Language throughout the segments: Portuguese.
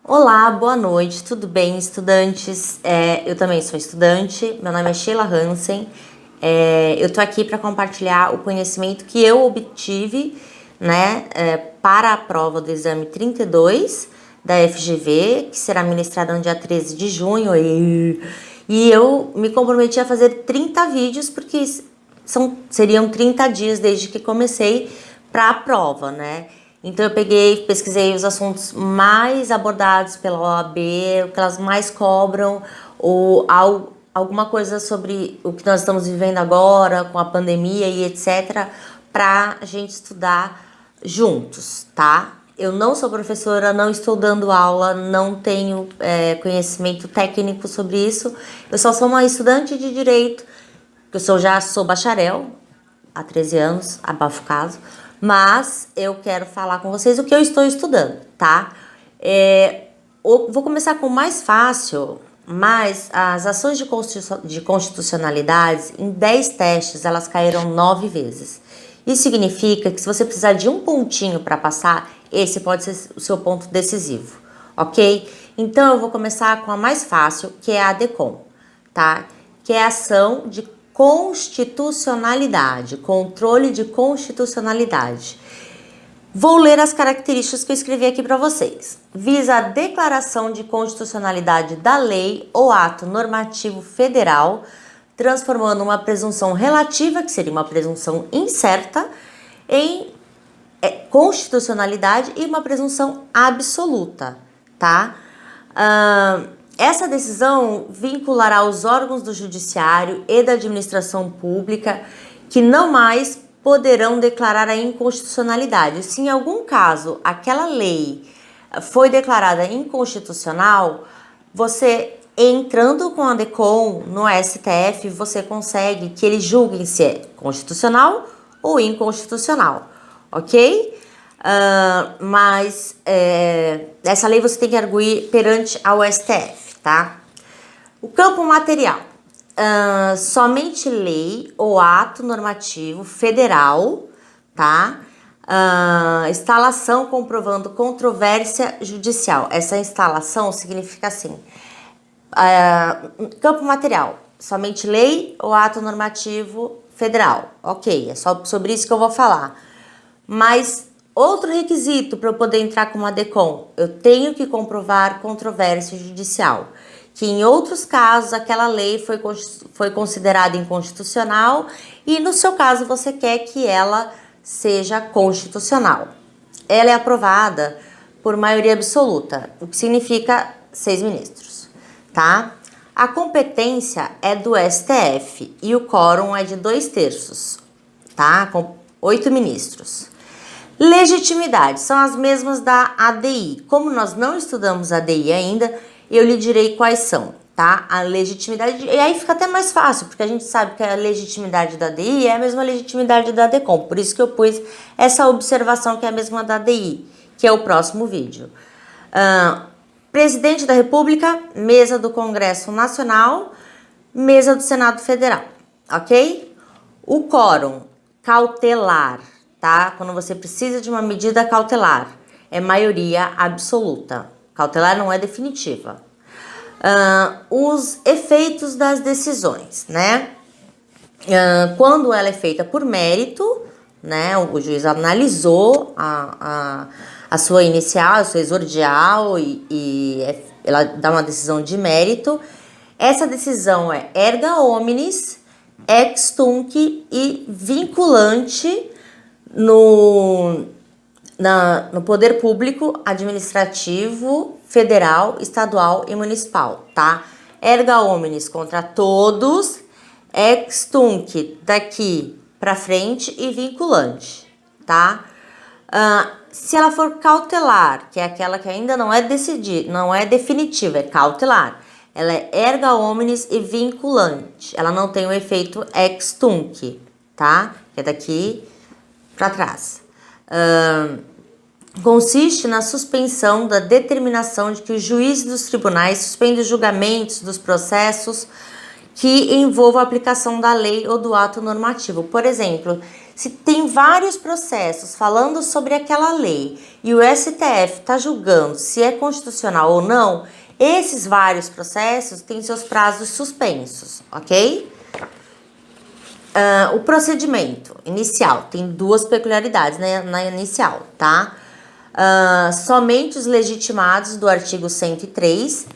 Olá, boa noite, tudo bem, estudantes? Eu também sou estudante, meu nome é Sheila Hansen. Eu tô aqui para compartilhar o conhecimento que eu obtive, né, para a prova do exame 32 da FGV, que será ministrada no dia 13 de junho. E eu me comprometi a fazer 30 vídeos, porque seriam 30 dias desde que comecei para a prova, né? Então eu pesquisei os assuntos mais abordados pela OAB, o que elas mais cobram, ou alguma coisa sobre o que nós estamos vivendo agora, com a pandemia e etc, para a gente estudar juntos, tá? Eu não sou professora, não estou dando aula, não tenho conhecimento técnico sobre isso. Eu só sou uma estudante de direito, já sou bacharel há 13 anos, abafo o caso, mas eu quero falar com vocês o que eu estou estudando, tá? Vou começar com o mais fácil, mas as ações de constitucionalidade, em 10 testes, elas caíram 9 vezes. Isso significa que se você precisar de um pontinho para passar, esse pode ser o seu ponto decisivo, ok? Então eu vou começar com a mais fácil, que é a ADCOM, tá? Que é a ação de constitucionalidade, controle de constitucionalidade. Vou ler as características que eu escrevi aqui para vocês. Visa a declaração de constitucionalidade da lei ou ato normativo federal, transformando uma presunção relativa, que seria uma presunção incerta, em constitucionalidade e uma presunção absoluta, tá? Essa decisão vinculará os órgãos do judiciário e da administração pública que não mais poderão declarar a inconstitucionalidade. Se em algum caso aquela lei foi declarada inconstitucional, você entrando com a ADCOM no STF, você consegue que eles julguem se é constitucional ou inconstitucional, ok? Mas essa lei você tem que arguir perante ao STF, tá? O campo material. Somente lei ou ato normativo federal, tá? Instalação comprovando controvérsia judicial. Essa instalação significa assim: campo material, somente lei ou ato normativo federal. Ok, é só sobre isso que eu vou falar. Mas outro requisito para eu poder entrar com uma ADCOM, eu tenho que comprovar controvérsia judicial, que em outros casos aquela lei foi considerada inconstitucional e no seu caso você quer que ela seja constitucional. Ela é aprovada por maioria absoluta, o que significa 6 ministros, tá? A competência é do STF e o quórum é de 2/3, tá? Com 8 ministros. Legitimidade, são as mesmas da ADI. Como nós não estudamos ADI ainda, eu lhe direi quais são, tá? A legitimidade, e aí fica até mais fácil, porque a gente sabe que a legitimidade da ADI é a mesma legitimidade da ADCOM, por isso que eu pus essa observação que é a mesma da ADI, que é o próximo vídeo. Presidente da República, mesa do Congresso Nacional, mesa do Senado Federal, ok? O quórum cautelar, tá? Quando você precisa de uma medida cautelar, é maioria absoluta. Cautelar não é definitiva. Os efeitos das decisões, né? Quando ela é feita por mérito, né? O juiz analisou a sua inicial, a sua exordial e ela dá uma decisão de mérito. Essa decisão é erga omnes, ex tunc e vinculante no poder público, administrativo, federal, estadual e municipal, tá? Erga omnes contra todos, ex tunc daqui pra frente e vinculante, tá? Se ela for cautelar, que é aquela que ainda não é decidida, não é definitiva, é cautelar, ela é erga omnes e vinculante, ela não tem o efeito ex tunc, tá? Que é daqui para trás. Consiste na suspensão da determinação de que os juízes dos tribunais suspendem os julgamentos dos processos que envolvam a aplicação da lei ou do ato normativo. Por exemplo, Se tem vários processos falando sobre aquela lei e o STF está julgando se é constitucional ou não, esses vários processos têm seus prazos suspensos, ok? O procedimento inicial tem duas peculiaridades, né, na inicial, tá? Somente os legitimados do artigo 103.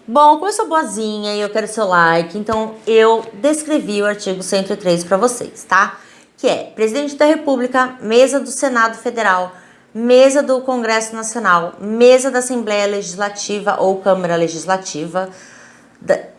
Bom, como eu sou boazinha e eu quero seu like, então eu descrevi o artigo 103 para vocês, tá? Que é Presidente da República, Mesa do Senado Federal, Mesa do Congresso Nacional, Mesa da Assembleia Legislativa ou Câmara Legislativa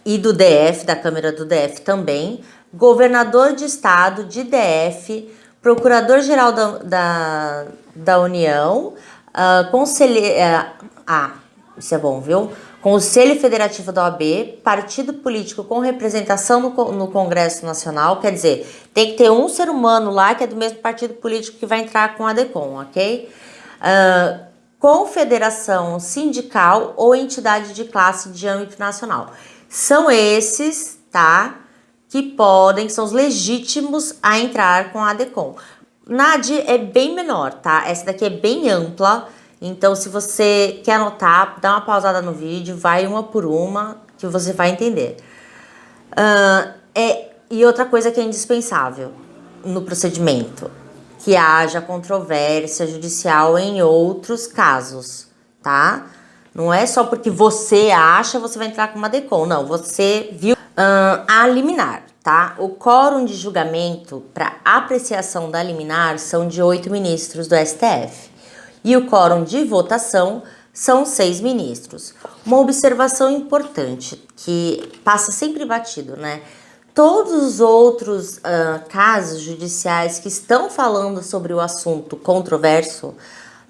e do DF, da Câmara do DF também, Governador de Estado de DF, Procurador-Geral da União, isso é bom, viu? Conselho Federativo da OAB, partido político com representação no Congresso Nacional, quer dizer, tem que ter um ser humano lá que é do mesmo partido político que vai entrar com a ADECOM, ok? Confederação sindical ou entidade de classe de âmbito nacional. São esses, tá? Que são os legítimos a entrar com a ADECOM. NAD é bem menor, tá? Essa daqui é bem ampla. Então, se você quer anotar, dá uma pausada no vídeo, vai uma por uma, que você vai entender. E outra coisa que é indispensável no procedimento, que haja controvérsia judicial em outros casos, tá? Não é só porque você acha, você vai entrar com uma ADECOM, não. Você viu a liminar, tá? O quórum de julgamento para apreciação da liminar são de 8 ministros do STF. E o quórum de votação são 6 ministros. Uma observação importante, que passa sempre batido, né? Todos os outros casos judiciais que estão falando sobre o assunto controverso,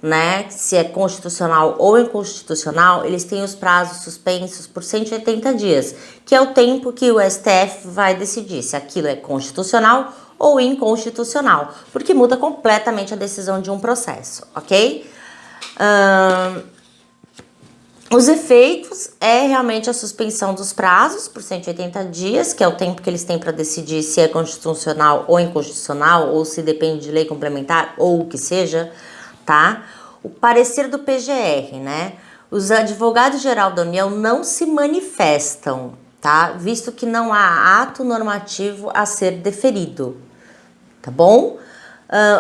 né? Se é constitucional ou inconstitucional, eles têm os prazos suspensos por 180 dias, que é o tempo que o STF vai decidir se aquilo é constitucional ou inconstitucional, porque muda completamente a decisão de um processo, ok? Os efeitos é realmente a suspensão dos prazos por 180 dias, que é o tempo que eles têm para decidir se é constitucional ou inconstitucional, ou se depende de lei complementar, ou o que seja, tá? O parecer do PGR, né? Os advogados-geral da União não se manifestam, tá? Visto que não há ato normativo a ser deferido, tá bom?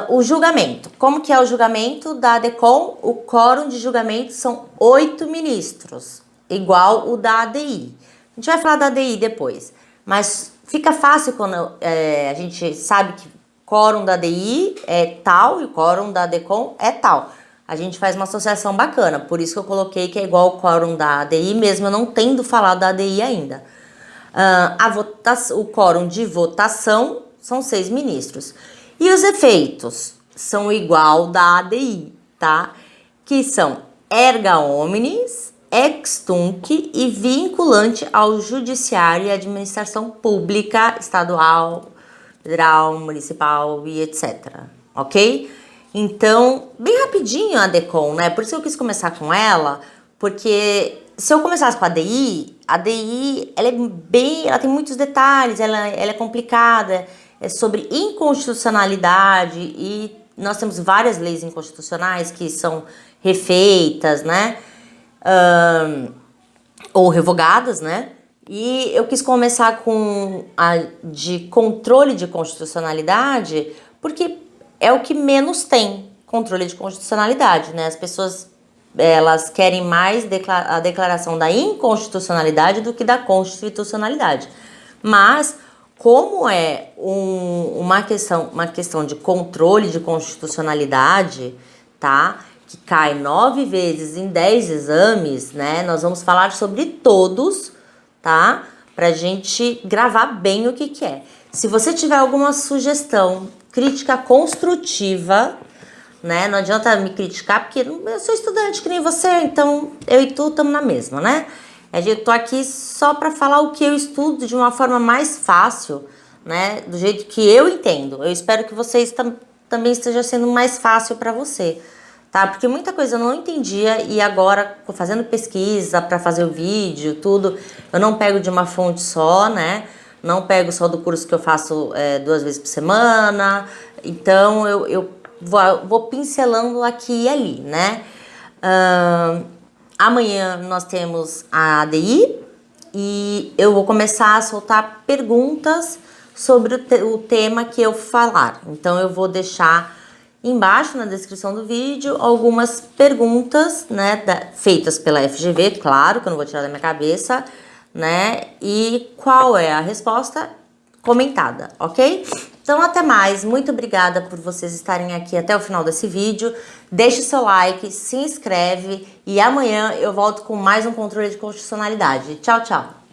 O julgamento. Como que é o julgamento da ADECOM? O quórum de julgamento são 8 ministros, igual o da ADI. A gente vai falar da ADI depois, mas fica fácil quando a gente sabe que o quórum da ADI é tal e o quórum da ADECOM é tal. A gente faz uma associação bacana, por isso que eu coloquei que é igual o quórum da ADI, mesmo eu não tendo falado da ADI ainda. O quórum de votação são 6 ministros. E os efeitos são igual da ADI, tá? Que são erga omnes, ex tunc e vinculante ao judiciário e administração pública, estadual, federal, municipal e etc. Ok? Então, bem rapidinho a ADECOM, né? Por isso que eu quis começar com ela, porque se eu começasse com a ADI, ela tem muitos detalhes, ela é complicada, é sobre inconstitucionalidade e nós temos várias leis inconstitucionais que são refeitas, né? Ou revogadas, né? E eu quis começar com a de controle de constitucionalidade, porque é o que menos tem controle de constitucionalidade, né? As pessoas, elas querem mais a declaração da inconstitucionalidade do que da constitucionalidade. Mas, como é uma questão de controle de constitucionalidade, tá? Que cai 9 vezes em 10 exames, né? Nós vamos falar sobre todos, tá? Pra gente gravar bem o que é. Se você tiver alguma sugestão, crítica construtiva, né? Não adianta me criticar, porque eu sou estudante que nem você, então eu e tu estamos na mesma, né? Eu tô aqui só para falar o que eu estudo de uma forma mais fácil, né? Do jeito que eu entendo. Eu espero que vocês também esteja sendo mais fácil para você, tá? Porque muita coisa eu não entendia e agora, fazendo pesquisa para fazer o vídeo, tudo, eu não pego de uma fonte só, né? não pego só do curso que eu faço 2 vezes por semana. Então, eu vou pincelando aqui e ali, né? Amanhã nós temos a ADI e eu vou começar a soltar perguntas sobre o tema que eu falar. Então, eu vou deixar embaixo na descrição do vídeo algumas perguntas, né, feitas pela FGV, claro, que eu não vou tirar da minha cabeça, né, e qual é a resposta comentada, ok? Então, até mais. Muito obrigada por vocês estarem aqui até o final desse vídeo. Deixe seu like, se inscreve e amanhã eu volto com mais um controle de constitucionalidade. Tchau, tchau!